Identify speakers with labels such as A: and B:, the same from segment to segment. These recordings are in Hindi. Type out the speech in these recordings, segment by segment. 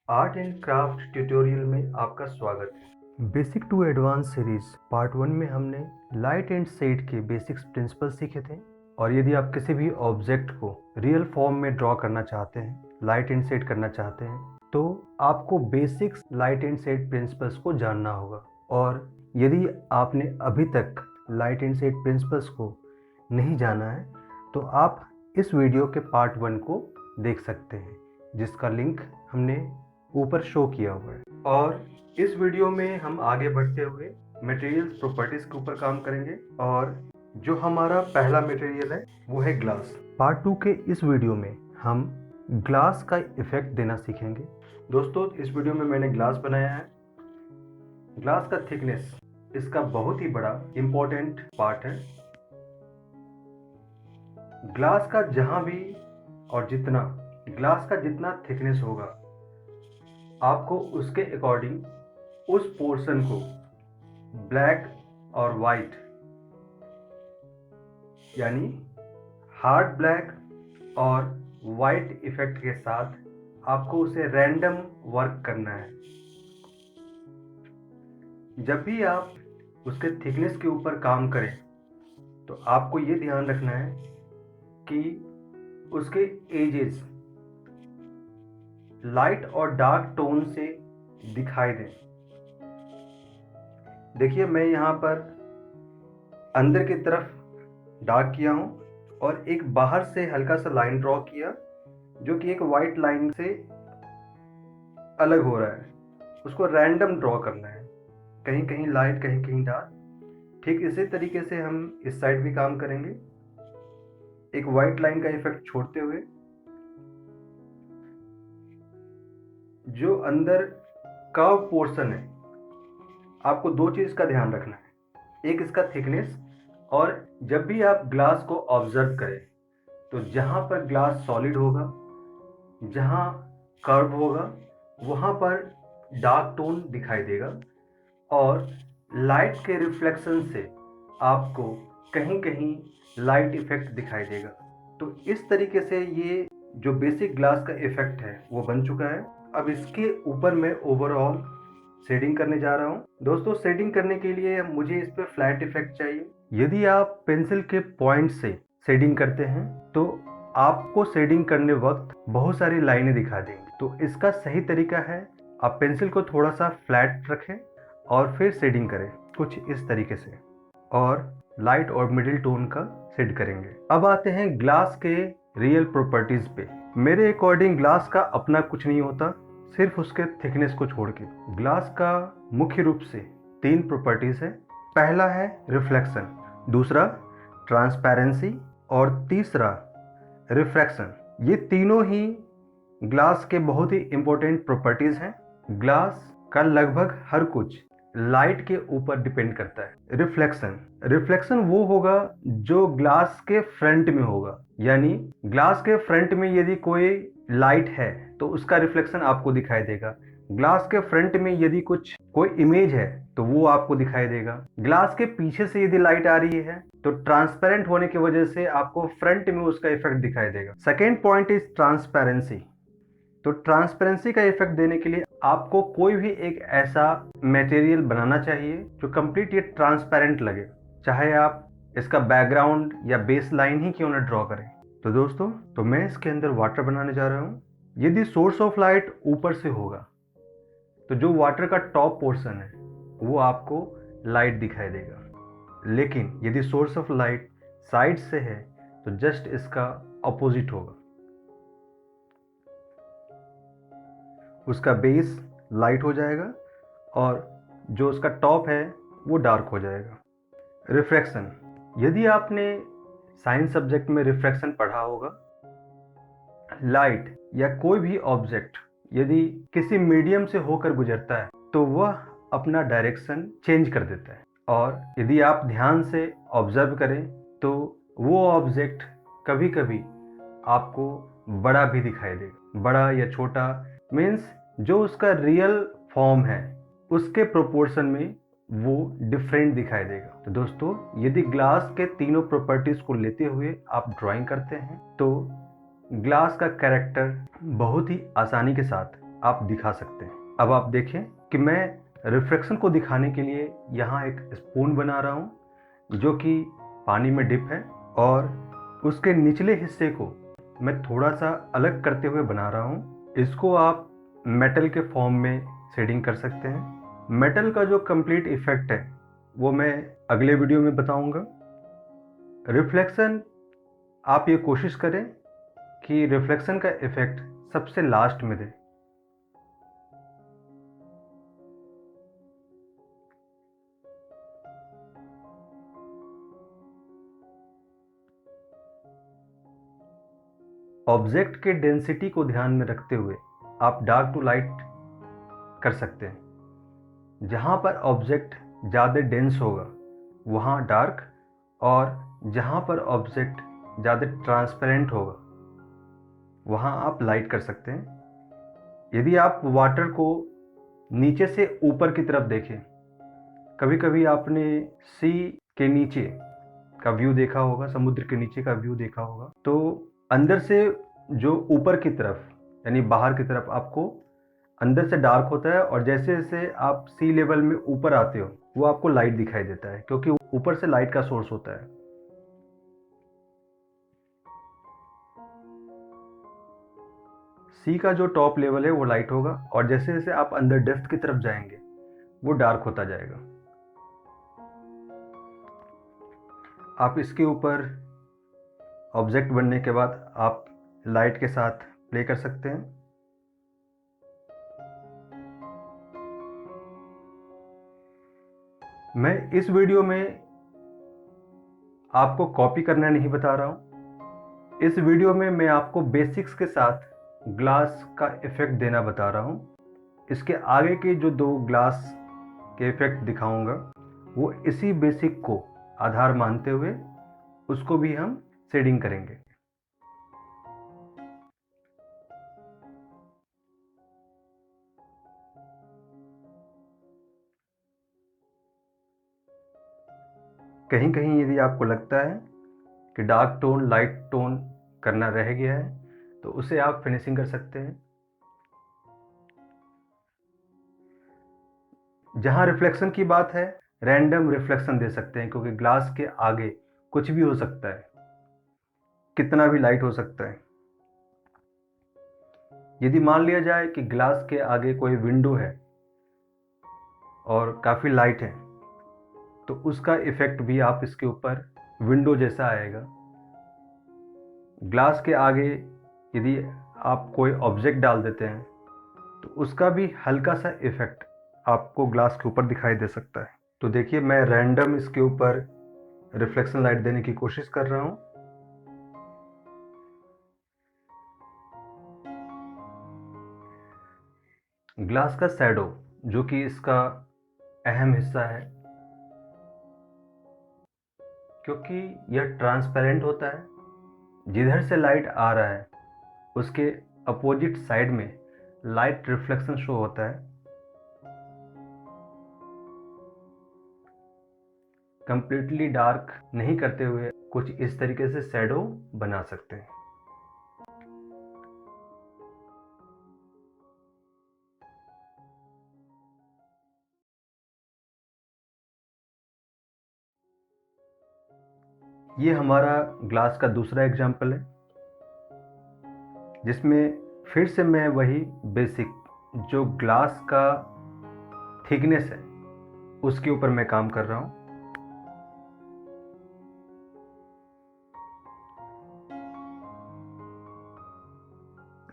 A: आर्ट एंड क्राफ्ट ट्यूटोरियल में आपका स्वागत है। Basic to advance series part 1 में हमने लाइट एंड शेड के बेसिक्स प्रिंसिपल सीखे थे। और यदि आप किसी भी ऑब्जेक्ट को रियल फॉर्म में ड्रॉ करना चाहते हैं, लाइट एंड शेड करना चाहते हैं, तो आपको basics light and shade principles को जानना होगा। और यदि आपने अभी तक लाइट एंड शेड प्रिंसिपल्स को नहीं जाना है तो आप इस वीडियो के पार्ट 1 को देख सकते हैं, जिसका लिंक हमने ऊपर शो किया हुआ है। और इस वीडियो में हम आगे बढ़ते हुए मटेरियल्स प्रॉपर्टीज के ऊपर काम करेंगे। और जो हमारा पहला मटेरियल है वो है ग्लास। पार्ट 2 के इस वीडियो में हम ग्लास का इफेक्ट देना सीखेंगे। दोस्तों, इस वीडियो में मैंने ग्लास बनाया है। ग्लास का थिकनेस इसका बहुत ही बड़ा इंपॉर्टेंट पार्ट है। ग्लास का जहां भी और जितना ग्लास का जितना थिकनेस होगा, आपको उसके अकॉर्डिंग उस पोर्शन को ब्लैक और वाइट यानी हार्ड ब्लैक और वाइट इफेक्ट के साथ आपको उसे रैंडम वर्क करना है। जब भी आप उसके थिकनेस के ऊपर काम करें तो आपको ये ध्यान रखना है कि उसके एजेस लाइट और डार्क टोन से दिखाई दें। देखिए, मैं यहाँ पर अंदर की तरफ डार्क किया हूँ और एक बाहर से हल्का सा लाइन ड्रॉ किया जो कि एक वाइट लाइन से अलग हो रहा है। उसको रैंडम ड्रॉ करना है, कहीं कहीं लाइट कहीं कहीं डार्क। ठीक इसी तरीके से हम इस साइड भी काम करेंगे, एक वाइट लाइन का इफेक्ट छोड़ते हुए। जो अंदर कर्व पोर्शन है, आपको दो चीज का ध्यान रखना है। एक इसका थिकनेस, और जब भी आप ग्लास को ऑब्जर्व करें तो जहां पर ग्लास सॉलिड होगा, जहां कर्व होगा, वहां पर डार्क टोन दिखाई देगा और लाइट के रिफ्लेक्शन से आपको कहीं कहीं लाइट इफेक्ट दिखाई देगा। तो इस तरीके से ये जो बेसिक ग्लास का इफेक्ट है वो बन चुका है। अब इसके ऊपर मैं ओवरऑल शेडिंग करने जा रहा हूँ। दोस्तों, शेडिंग करने के लिए मुझे इस पर फ्लैट इफेक्ट चाहिए। यदि आप पेंसिल के पॉइंट से शेडिंग करते हैं तो आपको शेडिंग करने वक्त बहुत सारी लाइनें दिखा देंगी। तो इसका सही तरीका है, आप पेंसिल को थोड़ा सा फ्लैट रखें और फिर शेडिंग करें कुछ इस तरीके से, और लाइट और मिडिल टोन का शेड करेंगे। अब आते हैं ग्लास के रियल प्रॉपर्टीज पे। मेरे अकॉर्डिंग ग्लास का अपना कुछ नहीं होता, सिर्फ उसके थिकनेस को छोड़ के। ग्लास का मुख्य रूप से 3 प्रॉपर्टीज है। पहला है रिफ्लेक्शन, दूसरा ट्रांसपेरेंसी और तीसरा रिफ्रैक्शन। ये तीनों ही ग्लास के बहुत ही इंपॉर्टेंट प्रॉपर्टीज हैं। ग्लास का लगभग हर कुछ लाइट के ऊपर डिपेंड करता है। रिफ्लेक्शन वो होगा जो ग्लास के फ्रंट में होगा, यानी ग्लास के फ्रंट में यदि कोई लाइट है तो उसका रिफ्लेक्शन आपको दिखाई देगा। ग्लास के फ्रंट में यदि कोई इमेज है तो वो आपको दिखाई देगा। ग्लास के पीछे से यदि लाइट आ रही है तो ट्रांसपेरेंट होने की वजह से आपको फ्रंट में उसका इफेक्ट दिखाई देगा। Second point is transparency. तो ट्रांसपेरेंसी का इफेक्ट देने के लिए आपको कोई भी एक ऐसा मटेरियल बनाना चाहिए जो कंप्लीट ये ट्रांसपेरेंट लगे, चाहे आप इसका बैकग्राउंड या बेस लाइन ही क्यों ना ड्रॉ करें। तो दोस्तों, तो मैं इसके अंदर वाटर बनाने जा रहा हूँ। यदि सोर्स ऑफ लाइट ऊपर से होगा तो जो वाटर का टॉप पोर्शन है वो आपको लाइट दिखाई देगा, लेकिन यदि सोर्स ऑफ लाइट साइड से है तो जस्ट इसका अपोजिट होगा। उसका बेस लाइट हो जाएगा और जो उसका टॉप है वो डार्क हो जाएगा। रिफ्रैक्शन, यदि आपने साइंस सब्जेक्ट में रिफ्रैक्शन पढ़ा होगा, लाइट या कोई भी ऑब्जेक्ट यदि किसी मीडियम से होकर गुजरता है तो वह अपना डायरेक्शन चेंज कर देता है। और यदि आप ध्यान से ऑब्जर्व करें तो वो ऑब्जेक्ट कभी कभी आपको बड़ा भी दिखाई देगा। बड़ा या छोटा मीन्स जो उसका रियल फॉर्म है उसके प्रोपोर्शन में वो डिफरेंट दिखाई देगा। तो दोस्तों, यदि ग्लास के तीनों प्रॉपर्टीज को लेते हुए आप ड्राइंग करते हैं तो ग्लास का कैरेक्टर बहुत ही आसानी के साथ आप दिखा सकते हैं। अब आप देखें कि मैं रिफ्लेक्शन को दिखाने के लिए यहाँ एक स्पून बना रहा हूँ जो कि पानी में डिप है, और उसके निचले हिस्से को मैं थोड़ा सा अलग करते हुए बना रहा हूँ। इसको आप मेटल के फॉर्म में शेडिंग कर सकते हैं। मेटल का जो कंप्लीट इफेक्ट है वो मैं अगले वीडियो में बताऊंगा। रिफ्लेक्शन, आप ये कोशिश करें कि रिफ्लेक्शन का इफेक्ट सबसे लास्ट में दें। ऑब्जेक्ट के डेंसिटी को ध्यान में रखते हुए आप डार्क टू लाइट कर सकते हैं। जहाँ पर ऑब्जेक्ट ज़्यादा डेंस होगा वहाँ डार्क, और जहाँ पर ऑब्जेक्ट ज़्यादा ट्रांसपेरेंट होगा वहाँ आप लाइट कर सकते हैं। यदि आप वाटर को नीचे से ऊपर की तरफ देखें, कभी कभी आपने सी के नीचे का व्यू देखा होगा, समुद्र के नीचे का व्यू देखा होगा, तो अंदर से जो ऊपर की तरफ यानी बाहर की तरफ आपको अंदर से डार्क होता है, और जैसे जैसे आप सी लेवल में ऊपर आते हो वो आपको लाइट दिखाई देता है, क्योंकि ऊपर से लाइट का सोर्स होता है। सी का जो टॉप लेवल है वो लाइट होगा, और जैसे जैसे आप अंदर डेप्थ की तरफ जाएंगे वो डार्क होता जाएगा। आप इसके ऊपर ऑब्जेक्ट बनने के बाद आप लाइट के साथ प्ले कर सकते हैं। मैं इस वीडियो में आपको कॉपी करना नहीं बता रहा हूँ। इस वीडियो में मैं आपको बेसिक्स के साथ ग्लास का इफेक्ट देना बता रहा हूँ। इसके आगे के जो 2 ग्लास के इफेक्ट दिखाऊंगा वो इसी बेसिक को आधार मानते हुए उसको भी हम शेडिंग करेंगे। कहीं कहीं यदि आपको लगता है कि डार्क टोन लाइट टोन करना रह गया है तो उसे आप फिनिशिंग कर सकते हैं। जहां रिफ्लेक्शन की बात है, रैंडम रिफ्लेक्शन दे सकते हैं, क्योंकि ग्लास के आगे कुछ भी हो सकता है, कितना भी लाइट हो सकता है। यदि मान लिया जाए कि ग्लास के आगे कोई विंडो है और काफ़ी लाइट है, तो उसका इफेक्ट भी आप इसके ऊपर विंडो जैसा आएगा। ग्लास के आगे यदि आप कोई ऑब्जेक्ट डाल देते हैं तो उसका भी हल्का सा इफेक्ट आपको ग्लास के ऊपर दिखाई दे सकता है। तो देखिए, मैं रैंडम इसके ऊपर रिफ्लेक्शन लाइट देने की कोशिश कर रहा हूँ। ग्लास का शैडो, जो कि इसका अहम हिस्सा है, क्योंकि यह ट्रांसपेरेंट होता है, जिधर से लाइट आ रहा है उसके अपोजिट साइड में लाइट रिफ्लेक्शन शो होता है। कंप्लीटली डार्क नहीं करते हुए कुछ इस तरीके से शैडो बना सकते हैं। ये हमारा ग्लास का दूसरा एग्जाम्पल है, जिसमें फिर से मैं वही बेसिक जो ग्लास का थिकनेस है उसके ऊपर मैं काम कर रहा हूँ।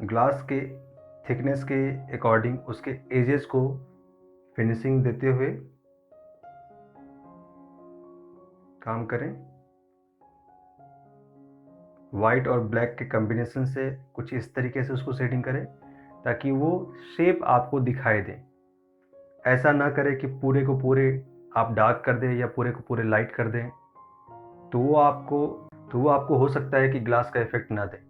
A: ग्लास के थिकनेस के अकॉर्डिंग उसके एजेस को फिनिशिंग देते हुए काम करें। वाइट और ब्लैक के कॉम्बिनेशन से कुछ इस तरीके से उसको सेटिंग करें ताकि वो शेप आपको दिखाई दे। ऐसा ना करें कि पूरे को पूरे आप डार्क कर दें या पूरे को पूरे लाइट कर दें, तो वो आपको हो सकता है कि ग्लास का इफेक्ट ना दे।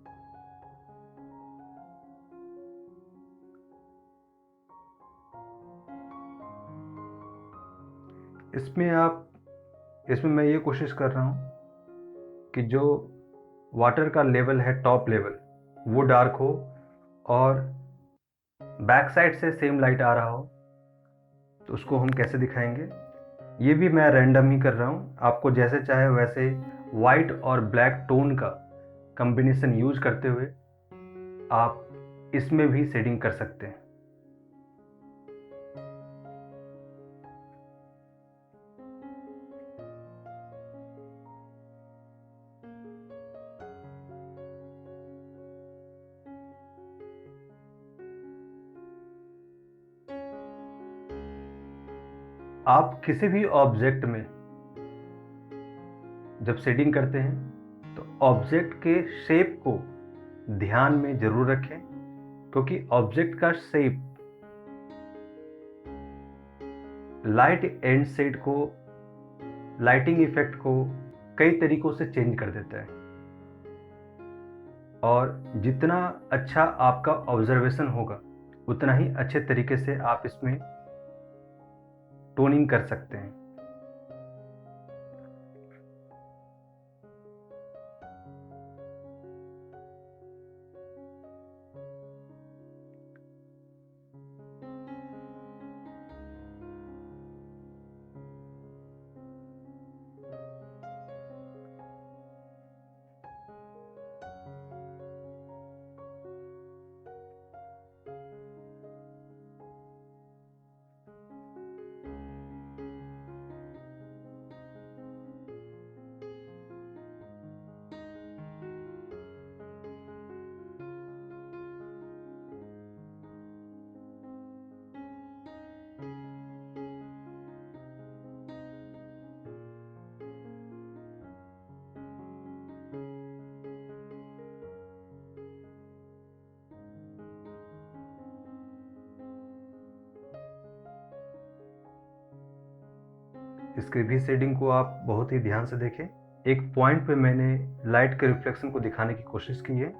A: इसमें मैं ये कोशिश कर रहा हूँ कि जो वाटर का लेवल है, टॉप लेवल, वो डार्क हो, और बैक साइड से सेम लाइट आ रहा हो तो उसको हम कैसे दिखाएंगे, ये भी मैं रैंडम ही कर रहा हूँ। आपको जैसे चाहे वैसे वाइट और ब्लैक टोन का कॉम्बिनेशन यूज करते हुए आप इसमें भी शेडिंग कर सकते हैं। आप किसी भी ऑब्जेक्ट में जब शेडिंग करते हैं तो ऑब्जेक्ट के शेप को ध्यान में जरूर रखें, क्योंकि ऑब्जेक्ट का शेप लाइट एंड शेड को, लाइटिंग इफेक्ट को कई तरीकों से चेंज कर देता है। और जितना अच्छा आपका ऑब्जर्वेशन होगा उतना ही अच्छे तरीके से आप इसमें टोनिंग कर सकते हैं। इसके भी शेडिंग को आप बहुत ही ध्यान से देखें। एक पॉइंट पे मैंने लाइट के रिफ्लेक्शन को दिखाने की कोशिश की है।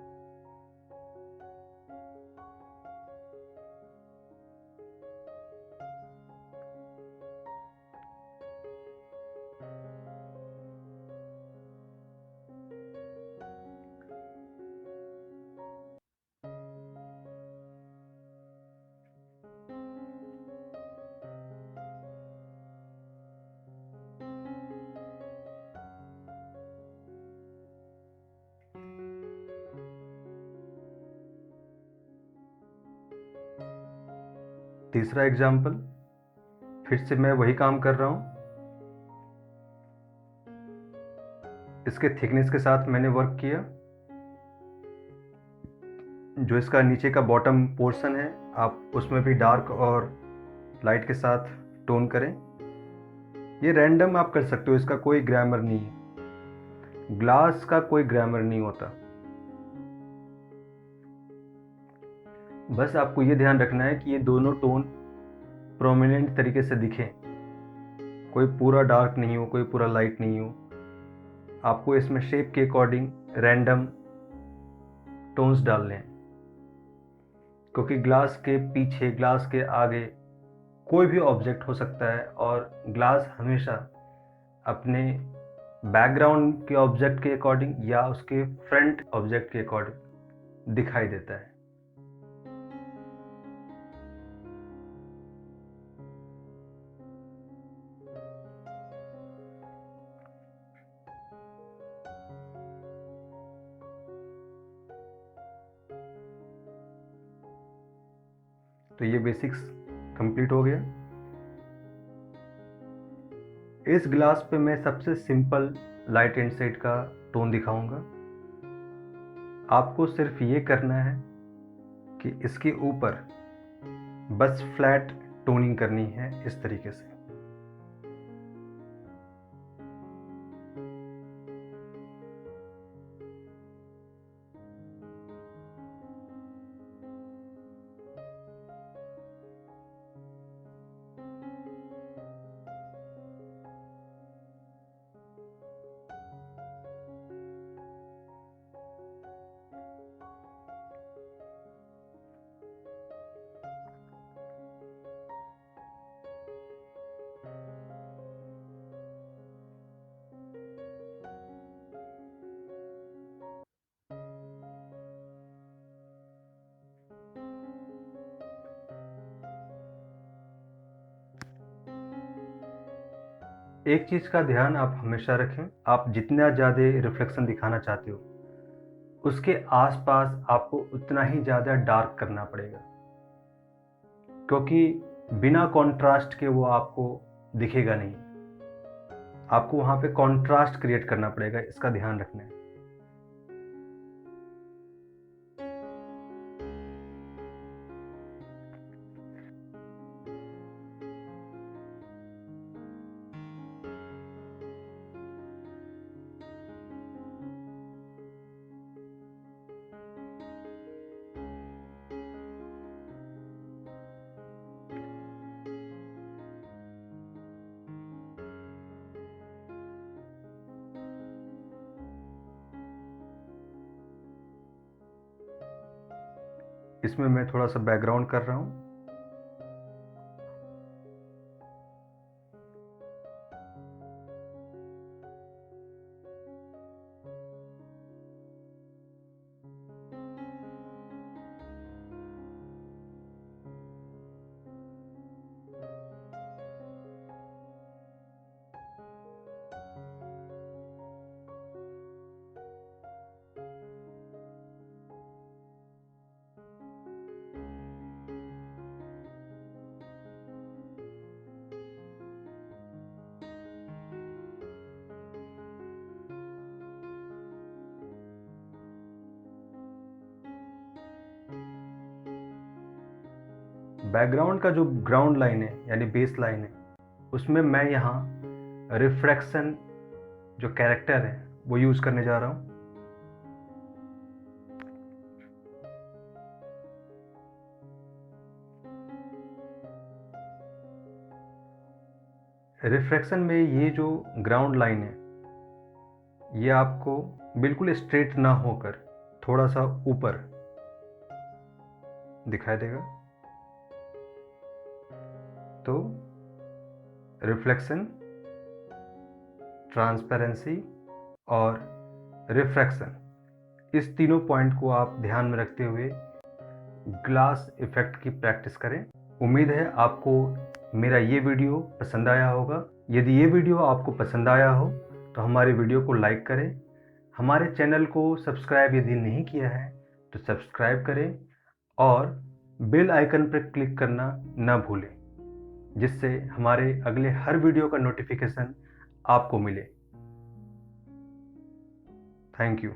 A: तीसरा एग्जाम्पल, फिर से मैं वही काम कर रहा हूं। इसके थिकनेस के साथ मैंने वर्क किया। जो इसका नीचे का बॉटम पोर्शन है आप उसमें भी डार्क और लाइट के साथ टोन करें। ये रैंडम आप कर सकते हो, इसका कोई ग्रामर नहीं है। ग्लास का कोई ग्रामर नहीं होता। बस आपको ये ध्यान रखना है कि ये दोनों टोन प्रोमिनेंट तरीके से दिखें, कोई पूरा डार्क नहीं हो, कोई पूरा लाइट नहीं हो। आपको इसमें शेप के अकॉर्डिंग रैंडम टोन्स डालने हैं, क्योंकि ग्लास के पीछे, ग्लास के आगे कोई भी ऑब्जेक्ट हो सकता है और ग्लास हमेशा अपने बैकग्राउंड के ऑब्जेक्ट के अकॉर्डिंग या उसके फ्रंट ऑब्जेक्ट के अकॉर्डिंग दिखाई देता है। तो ये बेसिक्स कंप्लीट हो गया। इस ग्लास पे मैं सबसे सिंपल लाइट एंड शेड का टोन दिखाऊंगा। आपको सिर्फ ये करना है कि इसके ऊपर बस फ्लैट टोनिंग करनी है इस तरीके से। एक चीज़ का ध्यान आप हमेशा रखें, आप जितना ज़्यादा रिफ्लेक्शन दिखाना चाहते हो उसके आसपास आपको उतना ही ज़्यादा डार्क करना पड़ेगा, क्योंकि बिना कंट्रास्ट के वो आपको दिखेगा नहीं। आपको वहाँ पे कंट्रास्ट क्रिएट करना पड़ेगा, इसका ध्यान रखना है। इसमें मैं थोड़ा सा बैकग्राउंड कर रहा हूँ। बैकग्राउंड का जो ग्राउंड लाइन है यानी बेस लाइन है, उसमें मैं यहाँ रिफ्रैक्शन जो कैरेक्टर है वो यूज़ करने जा रहा हूँ। रिफ्रैक्शन में ये जो ग्राउंड लाइन है ये आपको बिल्कुल स्ट्रेट ना होकर थोड़ा सा ऊपर दिखाई देगा। तो रिफ्लेक्शन, ट्रांसपेरेंसी और रिफ्रैक्शन, इस तीनों पॉइंट को आप ध्यान में रखते हुए ग्लास इफेक्ट की प्रैक्टिस करें। उम्मीद है आपको मेरा ये वीडियो पसंद आया होगा। यदि ये वीडियो आपको पसंद आया हो तो हमारे वीडियो को लाइक करें, हमारे चैनल को सब्सक्राइब यदि नहीं किया है तो सब्सक्राइब करें और बेल आइकन पर क्लिक करना न भूलें, जिससे हमारे अगले हर वीडियो का नोटिफिकेशन आपको मिले। Thank you.